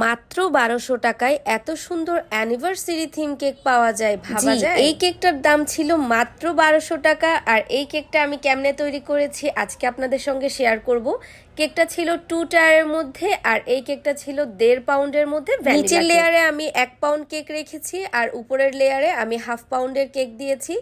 মাত্র 1200 টাকায় এত সুন্দর অ্যানিভার্সারি থিম কেক পাওয়া যায়, ভাবা যায়? এই কেকটার দাম ছিল মাত্র 1200 টাকা। আর এই কেকটা আমি কেমনে তৈরি করেছি আজকে আপনাদের সঙ্গে শেয়ার করব। কেকটা ছিল 2 টায়ারের মধ্যে, আর এই কেকটা ছিল 1.5 পাউন্ডের মধ্যে। নিচের লেয়ারে আমি 1 পাউন্ড কেক রেখেছি, আর উপরের লেয়ারে আমি 1/2 পাউন্ডের কেক দিয়েছি।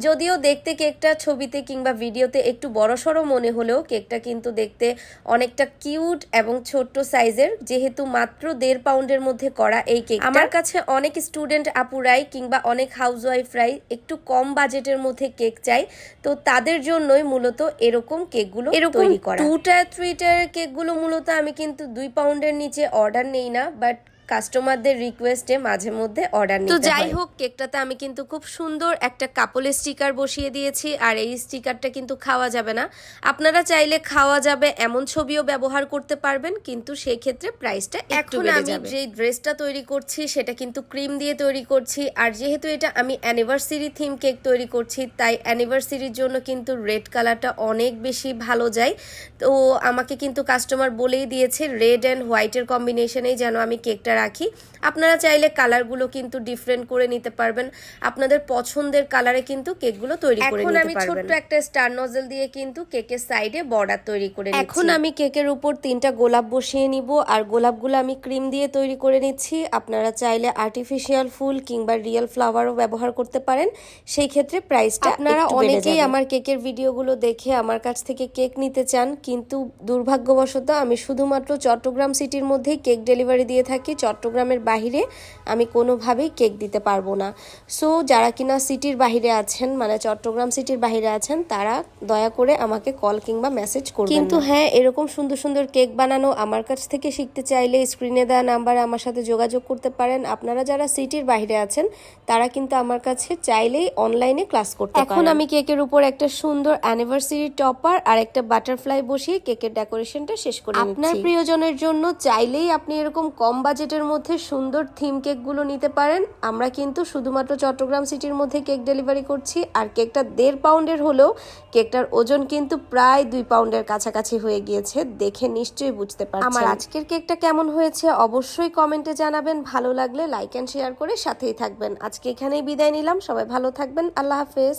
যদিও দেখতে কেকটা ছবিতে কিংবা ভিডিওতে একটু বড়সড় মনে হলেও কেকটা কিন্তু দেখতে অনেকটা কিউট এবং ছোট্ট সাইজের, যেহেতু মাত্র 1.5 পাউন্ডের মধ্যে করা এই কেক। আমার কাছে অনেক স্টুডেন্ট আপুরাই কিংবা অনেক হাউসওয়াইফরাই একটু কম বাজেটের মধ্যে কেক চাই, তো তাদের জন্যই মূলত এরকম কেকগুলো তৈরি করা। 2 টায়ার 3 টায়ার কেকগুলো মূলত আমি কিন্তু 2 পাউন্ডের নিচে অর্ডার নেই না, বাট কাস্টমারদের রিকোয়েস্টে মাঝে মধ্যে অর্ডার নিতে হয়। তো যাই হোক, কেকটাতে আমি কিন্তু খুব সুন্দর একটা কাপলের স্টিকার বসিয়ে দিয়েছি, আর এই স্টিকারটা কিন্তু খাওয়া যাবে না। আপনারা চাইলে খাওয়া যাবে এমন ছবিও ব্যবহার করতে পারবেন, কিন্তু সেই ক্ষেত্রে প্রাইসটা একটু বেড়ে যাবে। আমি যে ড্রেসটা তৈরি করছি সেটা কিন্তু ক্রিম দিয়ে তৈরি করছি, আর যেহেতু এটা আমি অ্যানিভার্সারি থিম কেক তৈরি করছি, তাই অ্যানিভার্সারির জন্য কিন্তু রেড কালারটা অনেক বেশি ভালো যায়। তো আমাকে কিন্তু কাস্টমার বলেই দিয়েছে রেড অ্যান্ড হোয়াইটের কম্বিনেশনেই যেন আমি কেকটা রাখি। আপনারা চাইলে কালারগুলো কিন্তু ডিফারেন্ট করে নিতে পারবেন, আপনাদের পছন্দের কালারে কিন্তু কেকগুলো তৈরি করে নিতে পারবেন। এখন আমি ছোট্ট একটা স্টার নজল দিয়ে কিন্তু কেকের সাইডে বর্ডার তৈরি করে নিচ্ছি। এখন আমি কেকের উপর 3টা গোলাপ বসিয়ে নিব, আর গোলাপগুলো আমি ক্রিম দিয়ে তৈরি করে নিচ্ছি। আপনারা চাইলে আর্টিফিশিয়াল ফুল কিংবা রিয়েল ফ্লাওয়ারও ব্যবহার করতে পারেন, সেই ক্ষেত্রে প্রাইসটা আপনারা অনেকেই আমার কেকের ভিডিওগুলো দেখে আমার কাছ থেকে কেক নিতে চান, কিন্তু দুর্ভাগ্যবশত আমি শুধুমাত্র চট্টগ্রাম সিটির মধ্যেই কেক ডেলিভারি দিয়ে থাকি। চট্টগ্রামের বাহিরে আমি কোনোভাবেই কেক দিতে পারবো না। সো যারা কিনা সিটির বাহিরে আছেন, মানে চট্টগ্রাম সিটির বাহিরে আছেন, তারা দয়া করে আমাকে কল কিংবা মেসেজ করবেন। কিন্তু হ্যাঁ, এরকম সুন্দর সুন্দর কেক বানানো আমার কাছ থেকে শিখতে চাইলে স্ক্রিনে দেওয়া নাম্বারে আমার সাথে যোগাযোগ করতে পারেন। আপনারা যারা সিটির বাহিরে আছেন তারা কিন্তু আমার কাছে চাইলেই অনলাইনে ক্লাস করতে পারেন। এখন আমি কেকের উপর একটা সুন্দর অ্যানিভার্সারি টপার আর একটা বাটারফ্লাই বসিয়ে কেকের ডেকোরেশনটা শেষ করে নিচ্ছি। আপনার প্রিয়জনের জন্য চাইলেই আপনি এরকম কম বাজেটের মধ্যে সুন্দর থিম কেকগুলো নিতে পারেন। আমরা কিন্তু শুধুমাত্র চট্টগ্রাম সিটির মধ্যে কেক ডেলিভারি করছি, আর কেকটা 1.5 পাউন্ডের হলেও কেকটার ওজন কিন্তু প্রায় 2 পাউন্ডের কাছাকাছি হয়ে গিয়েছে, দেখে নিশ্চয়ই বুঝতে পারছেন। আমার আজকের কেকটা কেমন হয়েছে অবশ্যই কমেন্টে জানাবেন। ভালো লাগলে লাইক অ্যান্ড শেয়ার করে সাথেই থাকবেন। আজকে এখানেই বিদায় নিলাম, সবাই ভালো থাকবেন, আল্লাহ হাফেজ।